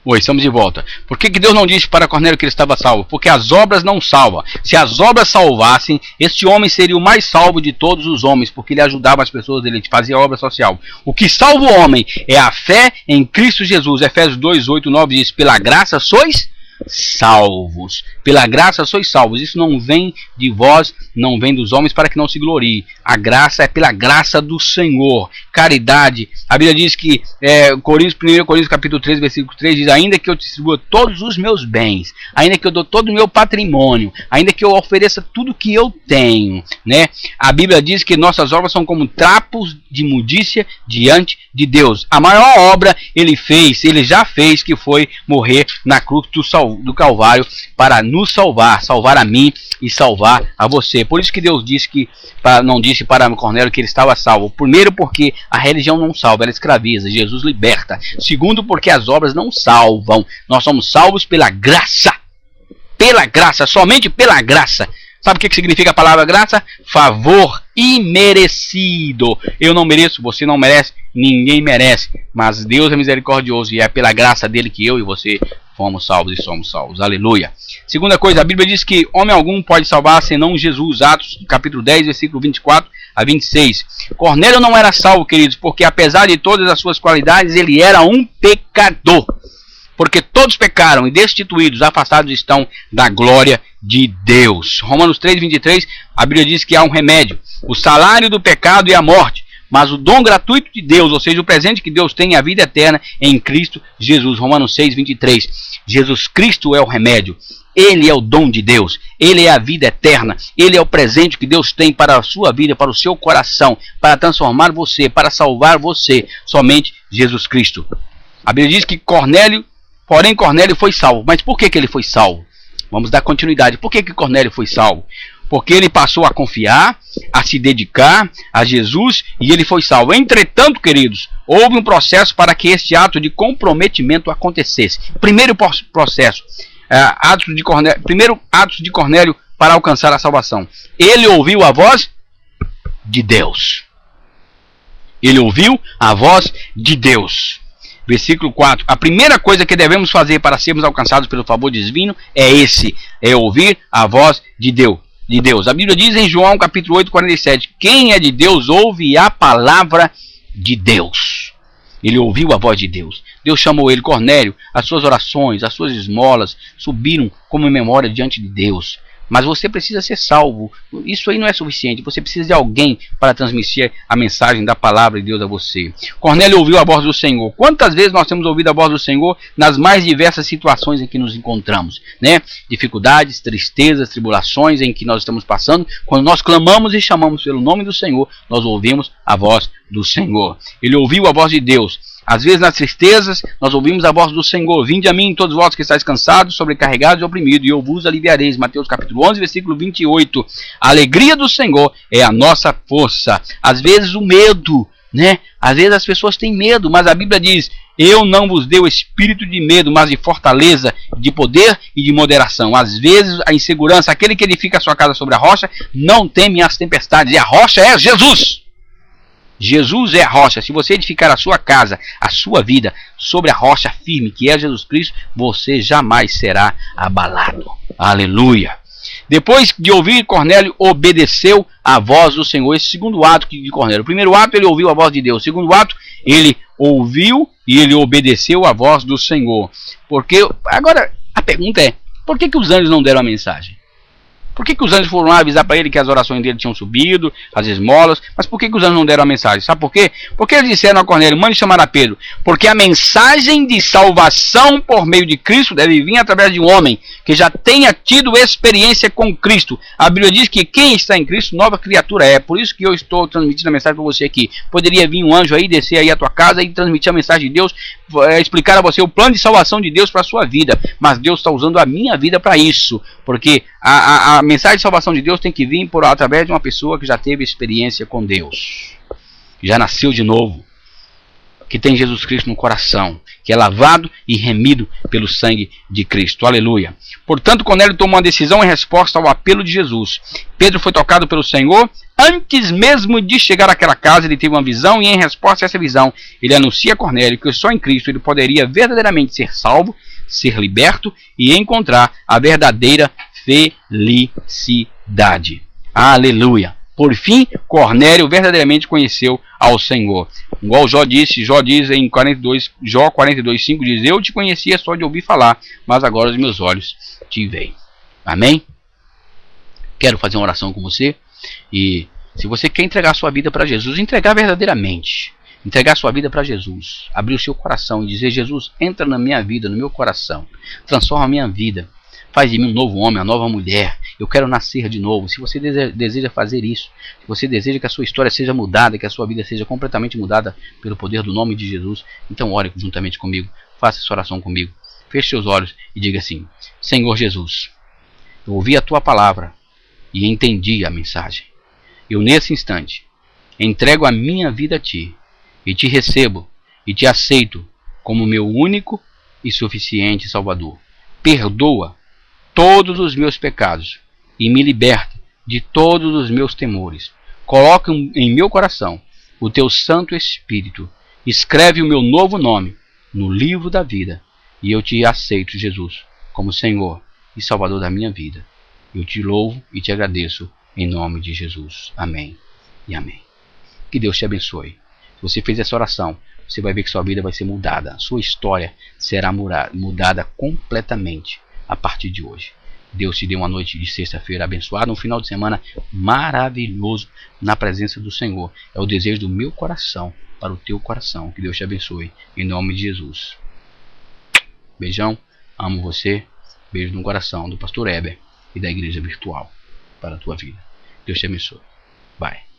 Oi, estamos de volta. Por que Deus não disse para Cornélio que ele estava salvo? Porque as obras não salvam. Se as obras salvassem, este homem seria o mais salvo de todos os homens, porque ele ajudava as pessoas, ele fazia obra social. O que salva o homem é a fé em Cristo Jesus. Efésios 2, 8, 9 diz: pela graça sois salvos. Pela graça sois salvos. Isso não vem de vós, não vem dos homens, para que não se glorie. A graça é pela graça do Senhor. Caridade. A Bíblia diz que 1 Coríntios capítulo 3, versículo 3 diz: ainda que eu distribua todos os meus bens, ainda que eu dou todo o meu patrimônio, ainda que eu ofereça tudo que eu tenho, né? A Bíblia diz que nossas obras são como trapos de imundícia diante de Deus. A maior obra ele já fez, que foi morrer na cruz do Calvário para nos salvar a mim e salvar a você. Por isso que Deus disse que não disse para Cornélio que ele estava salvo. Primeiro, porque a religião não salva, ela escraviza. Jesus liberta. Segundo, porque as obras não salvam. Nós somos salvos pela graça. Pela graça, somente pela graça. Sabe o que significa a palavra graça? Favor imerecido. Eu não mereço, você não merece, ninguém merece. Mas Deus é misericordioso e é pela graça dele que eu e você fomos salvos e somos salvos. Aleluia. Segunda coisa, a Bíblia diz que homem algum pode salvar senão Jesus. Atos capítulo 10, versículo 24 a 26. Cornélio não era salvo, queridos, porque apesar de todas as suas qualidades, ele era um pecador. Porque todos pecaram e destituídos, afastados estão da glória de Deus. Romanos 3, 23, a Bíblia diz que há um remédio. O salário do pecado é a morte, mas o dom gratuito de Deus, ou seja, o presente que Deus tem, é a vida eterna em Cristo Jesus. Romanos 6, 23. Jesus Cristo é o remédio. Ele é o dom de Deus. Ele é a vida eterna. Ele é o presente que Deus tem para a sua vida, para o seu coração, para transformar você, para salvar você. Somente Jesus Cristo. A Bíblia diz que Cornélio foi salvo. Mas por que ele foi salvo? Vamos dar continuidade. Por que Cornélio foi salvo? Porque ele passou a confiar, a se dedicar a Jesus e ele foi salvo. Entretanto, queridos, houve um processo para que este ato de comprometimento acontecesse. Primeiro processo, Atos de Cornélio para alcançar a salvação. Ele ouviu a voz de Deus. Ele ouviu a voz de Deus. Versículo 4. A primeira coisa que devemos fazer para sermos alcançados pelo favor divino é ouvir a voz de Deus. A Bíblia diz em João capítulo 8, 47, quem é de Deus ouve a palavra de Deus. Ele ouviu a voz de Deus. Deus chamou ele, Cornélio. As suas orações, as suas esmolas subiram como memória diante de Deus. Mas você precisa ser salvo. Isso aí não é suficiente. Você precisa de alguém para transmitir a mensagem da palavra de Deus a você. Cornélio ouviu a voz do Senhor. Quantas vezes nós temos ouvido a voz do Senhor nas mais diversas situações em que nos encontramos, né? Dificuldades, tristezas, tribulações em que nós estamos passando. Quando nós clamamos e chamamos pelo nome do Senhor, nós ouvimos a voz do Senhor. Ele ouviu a voz de Deus. Às vezes nas tristezas nós ouvimos a voz do Senhor. Vinde a mim todos vós que estáis cansados, sobrecarregados e oprimidos, e eu vos aliviareis. Mateus capítulo 11, versículo 28. A alegria do Senhor é a nossa força. Às vezes o medo, né? Às vezes as pessoas têm medo, mas a Bíblia diz: eu não vos dei o espírito de medo, mas de fortaleza, de poder e de moderação. Às vezes a insegurança, aquele que edifica a sua casa sobre a rocha, não teme as tempestades, e a rocha é Jesus. Jesus é a rocha. Se você edificar a sua casa, a sua vida, sobre a rocha firme que é Jesus Cristo, você jamais será abalado. Aleluia. Depois de ouvir, Cornélio obedeceu a voz do Senhor. Esse segundo ato de Cornélio. O primeiro ato, ele ouviu a voz de Deus. O segundo ato, ele ouviu e ele obedeceu a voz do Senhor. Porque, agora, a pergunta é, por que os anjos não deram a mensagem? Por que os anjos foram lá avisar para ele que as orações dele tinham subido, as esmolas? Mas por que os anjos não deram a mensagem? Sabe por quê? Porque eles disseram a Cornélio: mande chamar a Pedro. Porque a mensagem de salvação por meio de Cristo deve vir através de um homem que já tenha tido experiência com Cristo. A Bíblia diz que quem está em Cristo, nova criatura é. Por isso que eu estou transmitindo a mensagem para você aqui. Poderia vir um anjo aí, descer aí a tua casa e transmitir a mensagem de Deus, explicar a você o plano de salvação de Deus para a sua vida. Mas Deus está usando a minha vida para isso. Porque a mensagem de salvação de Deus tem que vir através de uma pessoa que já teve experiência com Deus, já nasceu de novo. que tem Jesus Cristo no coração, que é lavado e remido pelo sangue de Cristo. Aleluia. Portanto, Cornélio tomou uma decisão em resposta ao apelo de Jesus. Pedro foi tocado pelo Senhor. Antes mesmo de chegar àquela casa, ele teve uma visão, e em resposta a essa visão, ele anuncia a Cornélio que só em Cristo ele poderia verdadeiramente ser salvo, ser liberto e encontrar a verdadeira felicidade. Aleluia. Por fim, Cornélio verdadeiramente conheceu ao Senhor. Igual Jó diz em Jó 42:5 diz: eu te conhecia só de ouvir falar, mas agora os meus olhos te veem. Amém? Quero fazer uma oração com você. E se você quer entregar sua vida para Jesus, entregar verdadeiramente, entregar sua vida para Jesus, abrir o seu coração e dizer: Jesus, entra na minha vida, no meu coração, transforma a minha vida, faz de mim um novo homem, uma nova mulher, eu quero nascer de novo. Se você deseja fazer isso, se você deseja que a sua história seja mudada, que a sua vida seja completamente mudada pelo poder do nome de Jesus, então ore juntamente comigo, faça essa oração comigo, feche seus olhos e diga assim: Senhor Jesus, eu ouvi a tua palavra e entendi a mensagem. Eu nesse instante entrego a minha vida a ti, e te recebo e te aceito como meu único e suficiente Salvador. Perdoa todos os meus pecados e me liberta de todos os meus temores. Coloca em meu coração o teu Santo Espírito. Escreve o meu novo nome no livro da vida, e eu te aceito, Jesus, como Senhor e Salvador da minha vida. Eu te louvo e te agradeço em nome de Jesus. Amém e amém. Que Deus te abençoe. Se você fez essa oração, você vai ver que sua vida vai ser mudada. Sua história será mudada completamente a partir de hoje. Deus te dê uma noite de sexta-feira abençoada, um final de semana maravilhoso na presença do Senhor. É o desejo do meu coração para o teu coração. Que Deus te abençoe em nome de Jesus. Beijão, amo você. Beijo no coração do pastor Heber e da igreja virtual para a tua vida. Deus te abençoe. Bye.